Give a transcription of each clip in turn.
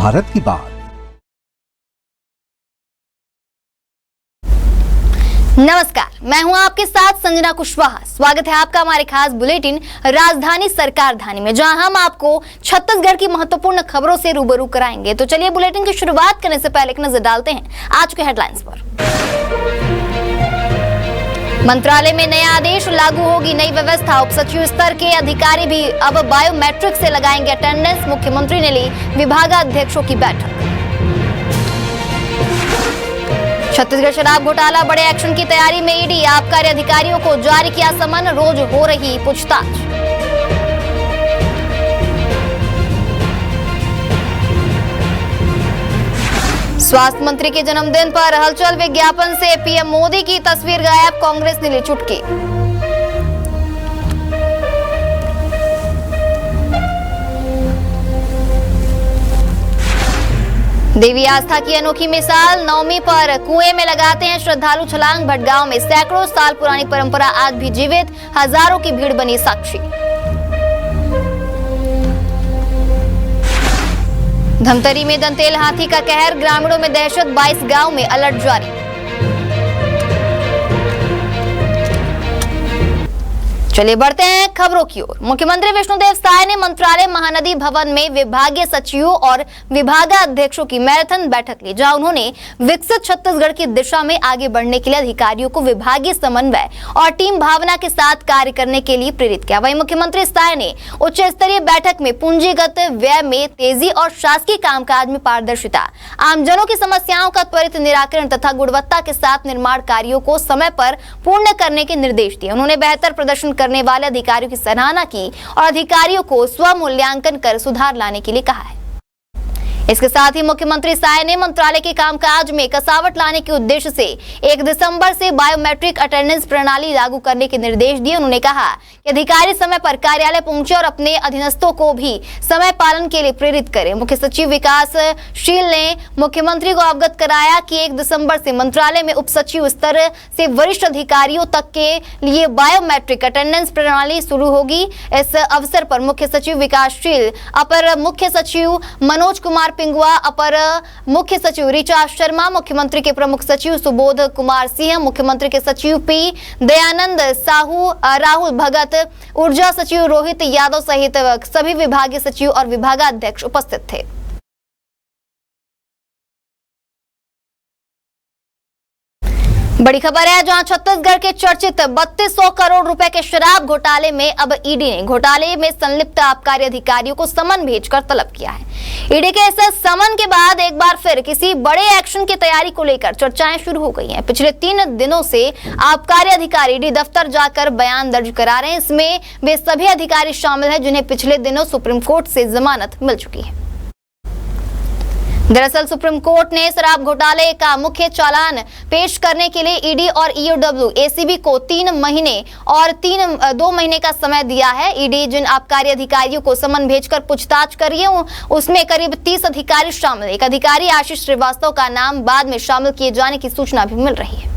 भारत की बात। नमस्कार, मैं हूं आपके साथ संजना कुशवाहा। स्वागत है आपका हमारे खास बुलेटिन राजधानी सरकार धानी में, जहां हम आपको छत्तीसगढ़ की महत्वपूर्ण खबरों से रूबरू कराएंगे। तो चलिए बुलेटिन की शुरुआत करने से पहले एक नजर डालते हैं आज के हेडलाइंस पर। मंत्रालय में नया आदेश, लागू होगी नई व्यवस्था। उप सचिव स्तर के अधिकारी भी अब बायोमेट्रिक से लगाएंगे अटेंडेंस। मुख्यमंत्री ने ली विभागाध्यक्षों की बैठक। छत्तीसगढ़ शराब घोटाला, बड़े एक्शन की तैयारी में ईडी। आबकारी अधिकारियों को जारी किया समन, रोज हो रही पूछताछ। स्वास्थ्य मंत्री के जन्मदिन पर हलचल, विज्ञापन से पीएम मोदी की तस्वीर गायब, कांग्रेस ने ली चुटकी। देवी आस्था की अनोखी मिसाल, नवमी पर कुएं में लगाते हैं श्रद्धालु छलांग। भटगांव में सैकड़ों साल पुरानी परंपरा आज भी जीवित, हजारों की भीड़ बनी साक्षी। धमतरी में दंतेल हाथी का कहर, ग्रामीणों में दहशत, 22 गांव में अलर्ट जारी। चलिए बढ़ते हैं खबरों की ओर। मुख्यमंत्री विष्णुदेव साय ने मंत्रालय महानदी भवन में विभागीय सचिवों और विभागाध्यक्षों की मैराथन बैठक ली, जहां उन्होंने विकसित छत्तीसगढ़ की दिशा में आगे बढ़ने के लिए अधिकारियों को विभागीय समन्वय और टीम भावना के साथ कार्य करने के लिए प्रेरित किया। वहीं मुख्यमंत्री साय ने उच्च स्तरीय बैठक में पूंजीगत व्यय में तेजी और शासकीय कामकाज में पारदर्शिता, आमजनों की समस्याओं का त्वरित निराकरण तथा गुणवत्ता के साथ निर्माण कार्यों को समय पर पूर्ण करने के निर्देश दिए। उन्होंने बेहतर प्रदर्शन करने वाले अधिकारियों की सराहना की और अधिकारियों को स्व मूल्यांकन कर सुधार लाने के लिए कहा है। इसके साथ ही मुख्यमंत्री साय ने मंत्रालय के कामकाज में कसावट लाने के उद्देश्य से 1 दिसंबर से बायोमेट्रिक अटेंडेंस प्रणाली लागू करने के निर्देश दिए। उन्होंने कहा कि अधिकारी समय पर कार्यालय पहुंचे और अपने अधीनस्थों को भी समय पालन के लिए प्रेरित करें। मुख्य सचिव विकासशील ने मुख्यमंत्री को अवगत कराया कि 1 दिसंबर से मंत्रालय में उप सचिव स्तर से वरिष्ठ अधिकारियों तक के लिए बायोमेट्रिक अटेंडेंस प्रणाली शुरू होगी। इस अवसर पर मुख्य सचिव विकासशील, अपर मुख्य सचिव मनोज कुमार पिंगुआ, अपर मुख्य सचिव ऋचा शर्मा, मुख्यमंत्री के प्रमुख सचिव सुबोध कुमार सिंह, मुख्यमंत्री के सचिव पी दयानंद साहू, राहुल भगत, ऊर्जा सचिव रोहित यादव सहित सभी विभागीय सचिव और विभागाध्यक्ष उपस्थित थे। बड़ी खबर है, जहां छत्तीसगढ़ के चर्चित 3200 करोड़ रुपए के शराब घोटाले में अब ईडी ने घोटाले में संलिप्त आबकारी अधिकारियों को समन भेजकर तलब किया है। ईडी के इस समन के बाद एक बार फिर किसी बड़े एक्शन की तैयारी को लेकर चर्चाएं शुरू हो गई हैं। पिछले 3 दिनों से आबकारी अधिकारी ईडी दफ्तर जाकर बयान दर्ज करा रहे हैं। इसमें वे सभी अधिकारी शामिल हैं जिन्हें पिछले दिनों सुप्रीम कोर्ट से जमानत मिल चुकी है। दरअसल सुप्रीम कोर्ट ने शराब घोटाले का मुख्य चालान पेश करने के लिए ईडी और ईओडब्ल्यू एसीबी को 3 महीने और 2 महीने का समय दिया है। ईडी जिन आबकारी अधिकारियों को समन भेजकर पूछताछ कर रही है, उसमें करीब 30 अधिकारी शामिल है। एक अधिकारी आशीष श्रीवास्तव का नाम बाद में शामिल किए जाने की सूचना भी मिल रही है।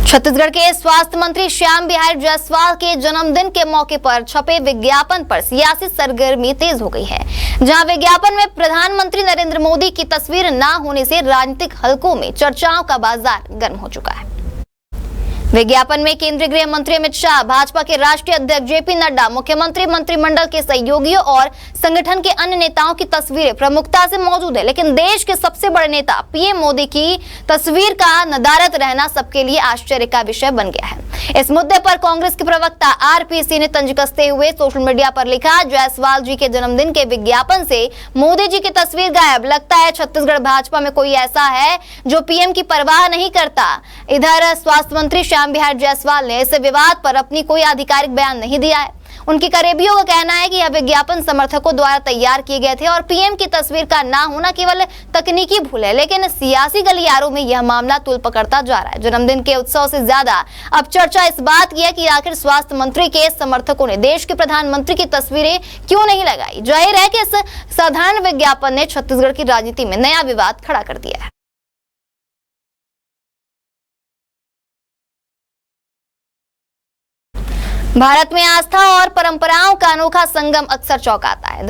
छत्तीसगढ़ के स्वास्थ्य मंत्री श्याम बिहारी जायसवाल के जन्मदिन के मौके पर छपे विज्ञापन पर सियासी सरगर्मी तेज हो गई है, जहां विज्ञापन में प्रधानमंत्री नरेंद्र मोदी की तस्वीर न होने से राजनीतिक हलकों में चर्चाओं का बाजार गर्म हो चुका है। विज्ञापन में केंद्रीय गृह मंत्री अमित शाह, भाजपा के राष्ट्रीय अध्यक्ष जेपी नड्डा, मुख्यमंत्री, मंत्रिमंडल के सहयोगियों और संगठन के अन्य नेताओं की तस्वीरें प्रमुखता से मौजूद है, लेकिन देश के सबसे बड़े नेता पीएम मोदी की तस्वीर का नदारद रहना सबके लिए आश्चर्य का विषय बन गया है। इस मुद्दे पर कांग्रेस के प्रवक्ता आरपी सिंह ने तंज कसते हुए सोशल मीडिया पर लिखा, जायसवाल जी के जन्मदिन के विज्ञापन से मोदी जी की तस्वीर गायब। लगता है छत्तीसगढ़ भाजपा में कोई ऐसा है जो पीएम की परवाह नहीं करता। इधर स्वास्थ्य मंत्री श्याम बिहारी जायसवाल ने इस विवाद पर अपनी कोई आधिकारिक बयान नहीं दिया है। उनके करीबियों का कहना है कि यह विज्ञापन समर्थकों द्वारा तैयार किए गए थे और पीएम की तस्वीर का ना होना केवल तकनीकी भूल है, लेकिन सियासी गलियारों में यह मामला तूल पकड़ता जा रहा है। जन्मदिन के उत्सव से ज्यादा अब चर्चा इस बात की है कि आखिर स्वास्थ्य मंत्री के समर्थकों ने देश के प्रधानमंत्री की तस्वीरें क्यों नहीं लगाई। जाहिर है कि इस साधारण विज्ञापन ने छत्तीसगढ़ की राजनीति में नया विवाद खड़ा कर दिया है। भारत में आस्था और परंपराओं का अनोखा संगम अक्सर चौंकाता है।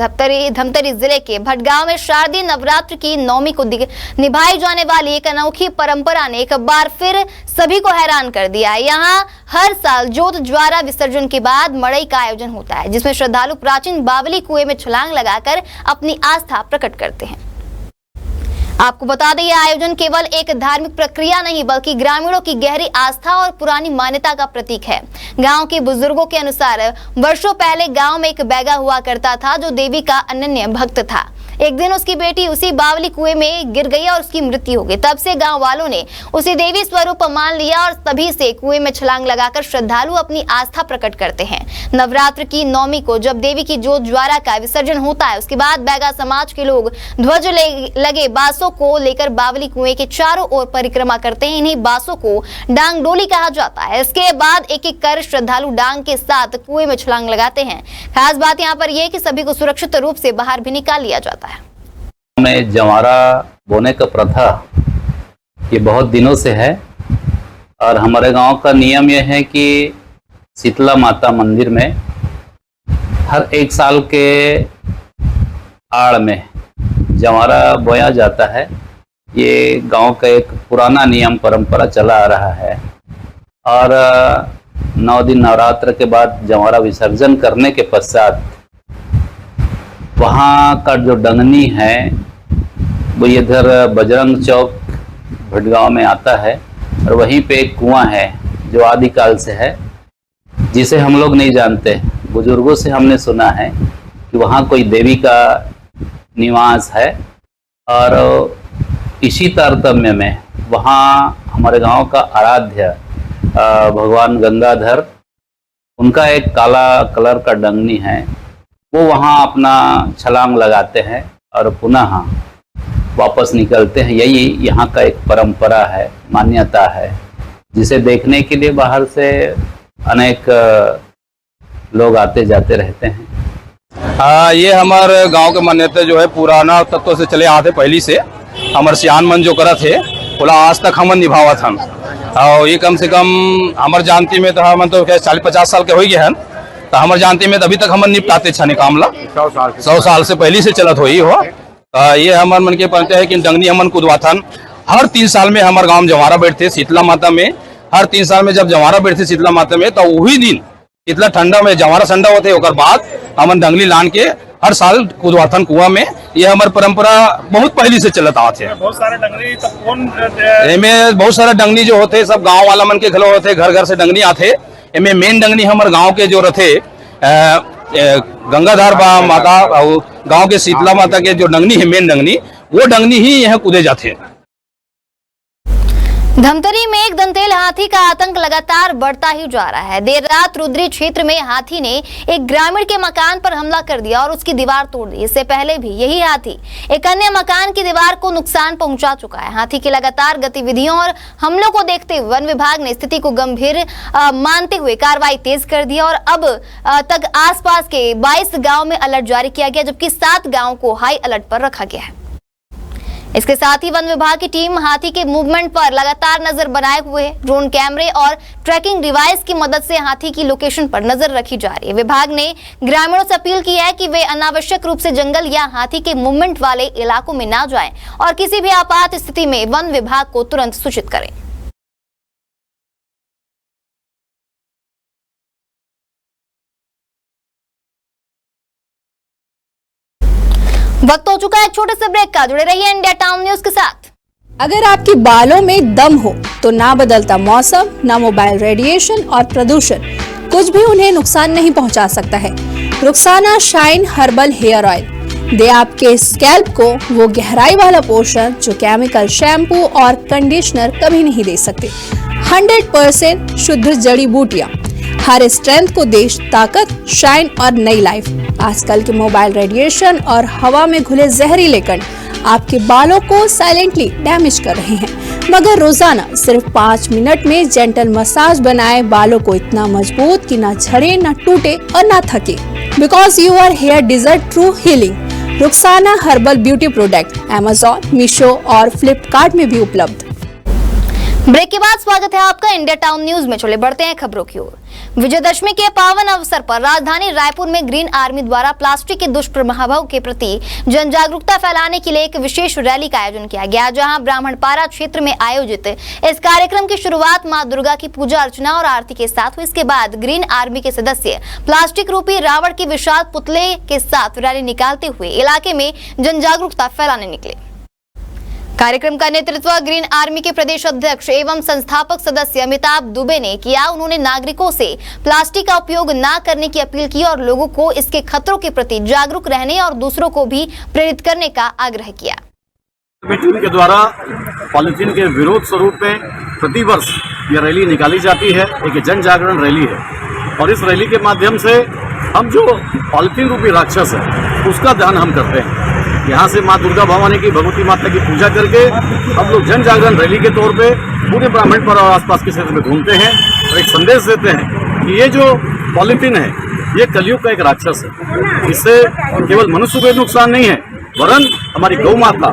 धमतरी जिले के भटगांव में शारदीय नवरात्र की नवमी को निभाई जाने वाली एक अनोखी परंपरा ने एक बार फिर सभी को हैरान कर दिया है। यहाँ हर साल जोत ज्वारा विसर्जन के बाद मड़ई का आयोजन होता है, जिसमें श्रद्धालु प्राचीन बावली कुएं में छलांग लगाकर अपनी आस्था प्रकट करते हैं। आपको बता दें, यह आयोजन केवल एक धार्मिक प्रक्रिया नहीं बल्कि ग्रामीणों की गहरी आस्था और पुरानी मान्यता का प्रतीक है। गांव के बुजुर्गों के अनुसार वर्षों पहले गांव में एक बैगा हुआ करता था जो देवी का अनन्य भक्त था। एक दिन उसकी बेटी उसी बावली कुएं में गिर गई और उसकी मृत्यु हो गई। तब से गांव वालों ने उसे देवी स्वरूप मान लिया और तभी से कुएं में छलांग लगाकर श्रद्धालु अपनी आस्था प्रकट करते हैं। नवरात्र की नवमी को जब देवी की जोत ज्वारा का विसर्जन होता है, उसके बाद बैगा समाज के लोग ध्वज लगे बांसों को लेकर बावली कुएं के चारों ओर परिक्रमा करते हैं। इन्हीं बांसों को डांग डोली कहा जाता है। इसके बाद एक एक कर श्रद्धालु डांग के साथ कुएं में छलांग लगाते हैं। खास बात यहाँ पर यह कि सभी को सुरक्षित रूप से बाहर भी निकाल लिया जाता है। में जवारा बोने का प्रथा ये बहुत दिनों से है और हमारे गांव का नियम यह है कि शीतला माता मंदिर में हर एक साल के आड़ में जवारा बोया जाता है। ये गांव का एक पुराना नियम परंपरा चला आ रहा है और 9 दिन नवरात्र के बाद जवारा विसर्जन करने के पश्चात वहाँ का जो डंगनी है वो इधर बजरंग चौक भटगांव में आता है और वहीं पे एक कुआं है जो आदिकाल से है, जिसे हम लोग नहीं जानते। बुजुर्गों से हमने सुना है कि वहाँ कोई देवी का निवास है और इसी तारतम्य में वहाँ हमारे गांव का आराध्य भगवान गंगाधर, उनका एक काला कलर का डंगनी है, वो वहाँ अपना छलांग लगाते हैं और पुनः वापस निकलते हैं। यही यहाँ का एक परंपरा है, मान्यता है, जिसे देखने के लिए बाहर से अनेक लोग आते जाते रहते हैं। ये हमारे गांव के मान्यता जो है पुराना तत्व से चले आते पहली से हमारे सियान मन जो करा थे बोला आज तक हमन निभावत हम और ये कम से कम हमारे जानती में तो हम तो 40-50 साल के हो गए हैं, तो हमारे जानती में अभी तक हमन निपटाते छने कामला 100 साल से पहले से चलत हो ही हो। ये हमारे मन के पड़ते है कि डंगनी हमन कुदवाथन हर 3 साल में हमारे गांव में जवारा बैठते शीतला माता में। हर 3 साल में जब जवारा बैठते शीतला माता में तो वही दिन इतना ठंडा में जवारा ठंडा होते ओकर बाद हमन डंगली लान के हर साल कुदवाथन कुआं में। ये हमारी परंपरा बहुत पहले से चलत आते है। बहुत सारे डंगरी तो कौन बहुत सारे डंगनी जो होते सब गाँव वाला मन के घलो होते, घर घर से डंगनी आते। इनमें मेन डंगनी हमारे गांव के जो रथे गंगाधर माता और गांव के शीतला माता के जो डंगनी है मेन डंगनी, वो डंगनी ही यहाँ कूदे जाते हैं। धमतरी में एक दंतेल हाथी का आतंक लगातार बढ़ता ही जा रहा है। देर रात रुद्री क्षेत्र में हाथी ने एक ग्रामीण के मकान पर हमला कर दिया और उसकी दीवार तोड़ दी। इससे पहले भी यही हाथी एक अन्य मकान की दीवार को नुकसान पहुंचा चुका है। हाथी की लगातार गतिविधियों और हमलों को देखते हुए वन विभाग ने स्थिति को गंभीर मानते हुए कार्रवाई तेज कर दी और अब तक आसपास के 22 गाँव में अलर्ट जारी किया गया, जबकि 7 गाँव को हाई अलर्ट पर रखा गया है। इसके साथ ही वन विभाग की टीम हाथी के मूवमेंट पर लगातार नजर बनाए हुए है। ड्रोन कैमरे और ट्रैकिंग डिवाइस की मदद से हाथी की लोकेशन पर नजर रखी जा रही है। विभाग ने ग्रामीणों से अपील की है कि वे अनावश्यक रूप से जंगल या हाथी के मूवमेंट वाले इलाकों में ना जाएं और किसी भी आपात स्थिति में वन विभाग को तुरंत सूचित करें। वक्त हो चुका है एक छोटे से ब्रेक का। जुड़े रहिए इंडिया टाउन न्यूज के साथ। अगर आपके बालों में दम हो तो ना बदलता मौसम, ना मोबाइल रेडिएशन और प्रदूषण कुछ भी उन्हें नुकसान नहीं पहुंचा सकता है। Rukhsana Shine herbal hair oil दे आपके स्कैल्प को वो गहराई वाला पोषण जो केमिकल शैम्पू और कंडीशनर कभी नहीं दे सकते। 100% शुद्ध जड़ी बूटियां हर स्ट्रेंथ को दे ताकत, शाइन और नई लाइफ। आजकल के मोबाइल रेडिएशन और हवा में घुले जहरीले कण आपके बालों को साइलेंटली डैमेज कर रहे हैं, मगर रोजाना सिर्फ 5 मिनट में जेंटल मसाज बनाए बालों को इतना मजबूत कि ना झड़े, ना टूटे और ना थके। Because your hair deserve true healing. Rukhsana herbal beauty product Amazon, Meesho और फ्लिपकार्ट में भी उपलब्ध। ब्रेक के बाद स्वागत है आपका इंडिया टाउन न्यूज में। चले बढ़ते हैं खबरों की ओर। विजयदशमी के पावन अवसर पर राजधानी रायपुर में ग्रीन आर्मी द्वारा प्लास्टिक के दुष्प्रभावों के प्रति जन जागरूकता फैलाने के लिए एक विशेष रैली का आयोजन किया गया, जहां ब्राह्मणपारा क्षेत्र में आयोजित इस कार्यक्रम की शुरुआत मां दुर्गा की पूजा अर्चना और आरती के साथ हुई। इसके बाद ग्रीन आर्मी के सदस्य प्लास्टिक रूपी रावण के विशाल पुतले के साथ रैली निकालते हुए इलाके में जन जागरूकता फैलाने निकले। कार्यक्रम का नेतृत्व ग्रीन आर्मी के प्रदेश अध्यक्ष एवं संस्थापक सदस्य अमिताभ दुबे ने किया। उन्होंने नागरिकों से प्लास्टिक का उपयोग न करने की अपील की और लोगों को इसके खतरों के प्रति जागरूक रहने और दूसरों को भी प्रेरित करने का आग्रह किया। टीम के द्वारा पॉलीथीन के विरोध स्वरूप में प्रतिवर्ष यह रैली निकाली जाती है। एक जन जागरण रैली है और इस रैली के माध्यम से हम जो पॉलीथीन रूपी राक्षस है उसका ध्यान हम करते हैं। यहाँ से माँ दुर्गा भवानी की भगवती माता की पूजा करके हम लोग जन जागरण रैली के तौर पे पूरे ब्राह्मणपारा और आसपास के क्षेत्र में घूमते हैं और एक संदेश देते हैं कि ये जो पॉलीथीन है ये कलयुग का एक राक्षस है। इससे केवल मनुष्य को नुकसान नहीं है वरन हमारी गौ माता,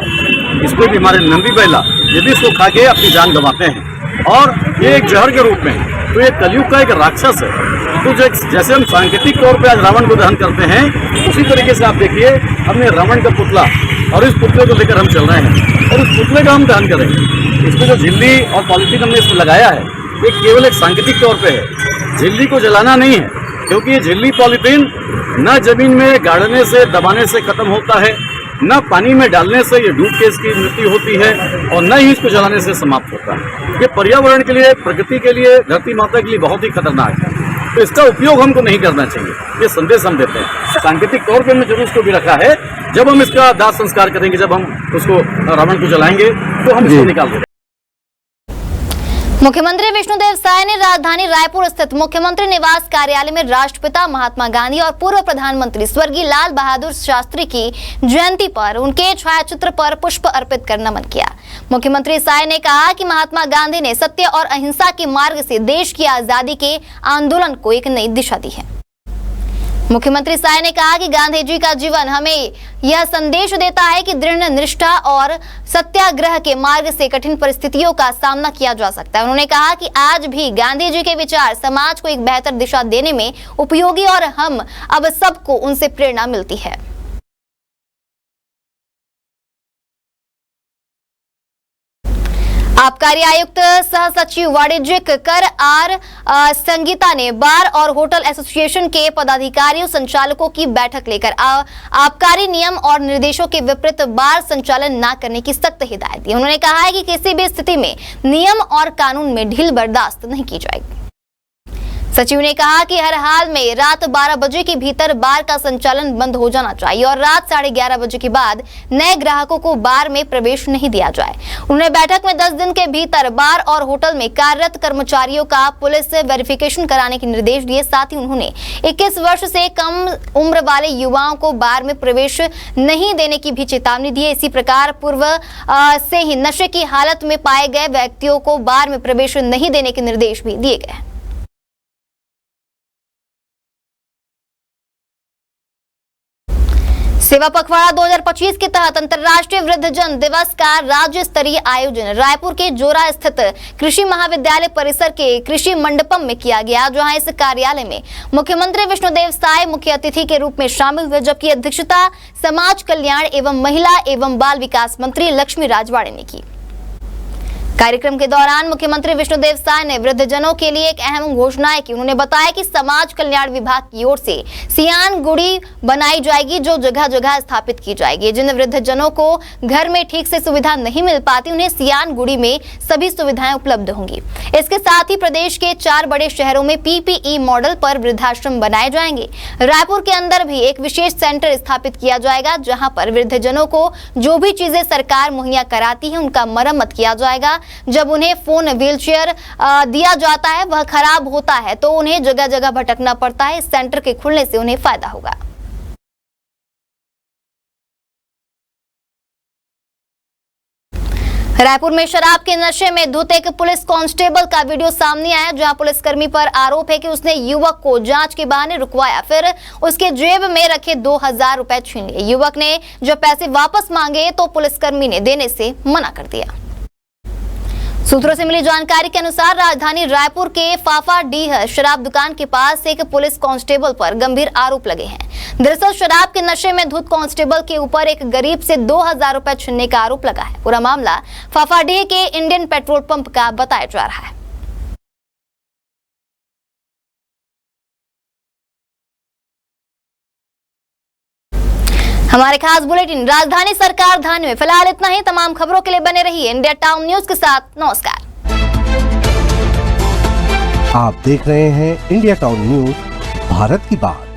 इसको भी हमारे नंदी बैला, ये भी इसको खा के अपनी जान गंवाते हैं और ये एक जहर के रूप में है। तो ये कलयुग का एक राक्षस है। तो जैसे हम सांकेतिक तौर पे आज रावण को दहन करते हैं, उसी तरीके से आप देखिए हमने रावण का पुतला और इस पुतले को लेकर हम चल रहे हैं और इस पुतले का हम दहन करेंगे। इसमें जो झिल्ली और पॉलीथीन हमने इसमें लगाया है ये केवल एक सांकेतिक तौर पे है। झिल्ली को जलाना नहीं है, क्योंकि ये झिल्ली पॉलीथीन न जमीन में गाड़ने से दबाने से खत्म होता है, न पानी में डालने से ये डूब के इसकी मृत्यु होती है और न ही इसको जलाने से समाप्त होता है। ये पर्यावरण के लिए, प्रकृति के लिए, धरती माता के लिए बहुत ही खतरनाक है। तो इसका उपयोग हमको नहीं करना चाहिए, ये संदेश हम देते हैं। सांकेतिक तौर पे हमने जरूर इसको भी रखा है। जब हम इसका दाह संस्कार करेंगे, जब हम उसको रावण को जलाएंगे तो हम इसको निकाल देंगे। मुख्यमंत्री विष्णुदेव साय ने राजधानी रायपुर स्थित मुख्यमंत्री निवास कार्यालय में राष्ट्रपिता महात्मा गांधी और पूर्व प्रधानमंत्री स्वर्गीय लाल बहादुर शास्त्री की जयंती पर उनके छायाचित्र पर पुष्प अर्पित कर नमन किया। मुख्यमंत्री साय ने कहा कि महात्मा गांधी ने सत्य और अहिंसा के मार्ग से देश की आजादी के आंदोलन को एक नई दिशा दी है। मुख्यमंत्री साय ने कहा कि गांधी जी का जीवन हमें यह संदेश देता है कि दृढ़ निष्ठा और सत्याग्रह के मार्ग से कठिन परिस्थितियों का सामना किया जा सकता है। उन्होंने कहा कि आज भी गांधी जी के विचार समाज को एक बेहतर दिशा देने में उपयोगी और हम अब सबको उनसे प्रेरणा मिलती है। आबकारी आयुक्त सह सचिव वाणिज्यिक कर आर संगीता ने बार और होटल एसोसिएशन के पदाधिकारियों संचालकों की बैठक लेकर आबकारी नियम और निर्देशों के विपरीत बार संचालन न करने की सख्त हिदायत दी। उन्होंने कहा है कि किसी भी स्थिति में नियम और कानून में ढील बर्दाश्त नहीं की जाएगी। सचिव ने कहा कि हर हाल में रात 12 बजे के भीतर बार का संचालन बंद हो जाना चाहिए और रात 11:30 बजे के बाद नए ग्राहकों को बार में प्रवेश नहीं दिया जाए। उन्होंने बैठक में 10 दिन के भीतर बार और होटल में कार्यरत कर्मचारियों का पुलिस से वेरिफिकेशन कराने के निर्देश दिए। साथ ही उन्होंने 21 वर्ष से कम उम्र वाले युवाओं को बार में प्रवेश नहीं देने की भी चेतावनी दी है। इसी प्रकार पूर्व से ही नशे की हालत में पाए गए व्यक्तियों को बार में प्रवेश नहीं देने के निर्देश भी दिए गए। सेवा पखवाड़ा 2025 के तहत अंतर्राष्ट्रीय वृद्धजन दिवस का राज्य स्तरीय आयोजन रायपुर के जोरा स्थित कृषि महाविद्यालय परिसर के कृषि मंडपम में किया गया, जहां इस कार्यालय में मुख्यमंत्री विष्णुदेव साय मुख्य अतिथि के रूप में शामिल हुए, जबकि अध्यक्षता समाज कल्याण एवं महिला एवं बाल विकास मंत्री लक्ष्मी राजवाड़े ने की। कार्यक्रम के दौरान मुख्यमंत्री विष्णुदेव साय ने वृद्धजनों के लिए एक अहम घोषणा की। उन्होंने बताया कि समाज कल्याण विभाग की ओर से सियान गुड़ी बनाई जाएगी, जो जगह जगह स्थापित की जाएगी। जिन वृद्धजनों को घर में ठीक से सुविधा नहीं मिल पाती, उन्हें सियान गुड़ी में सभी सुविधाएं उपलब्ध होंगी। इसके साथ ही प्रदेश के 4 बड़े शहरों में PPE मॉडल पर वृद्धाश्रम बनाए जाएंगे। रायपुर के अंदर भी एक विशेष सेंटर स्थापित किया जाएगा, जहाँ पर वृद्धजनों को जो भी चीजें सरकार मुहैया कराती है उनका मरम्मत किया जाएगा। जब उन्हें फोन व्हीलचेयर दिया जाता है, वह खराब होता है तो उन्हें जगह जगह भटकना पड़ता है। इस सेंटर के खुलने से उन्हें फायदा होगा। रायपुर में शराब के नशे में धुत एक पुलिस कांस्टेबल का वीडियो सामने आया, जहां पुलिसकर्मी पर आरोप है कि उसने युवक को जांच के बहाने रुकवाया, फिर उसके जेब में रखे 2000 रुपए छीन लिए। युवक ने जब पैसे वापस मांगे तो पुलिसकर्मी ने देने से मना कर दिया। सूत्रों से मिली जानकारी के अनुसार राजधानी रायपुर के फाफाडीह शराब दुकान के पास एक पुलिस कांस्टेबल पर गंभीर आरोप लगे हैं। दरअसल शराब के नशे में धुत कांस्टेबल के ऊपर एक गरीब से 2000 रुपए छीनने का आरोप लगा है। पूरा मामला फाफाडीह के इंडियन पेट्रोल पंप का बताया जा रहा है। हमारे खास बुलेटिन राजधानी सरकार धान में फिलहाल इतना ही। तमाम खबरों के लिए बने रहिए इंडिया टाउन न्यूज के साथ। नमस्कार। आप देख रहे हैं इंडिया टाउन न्यूज, भारत की बात।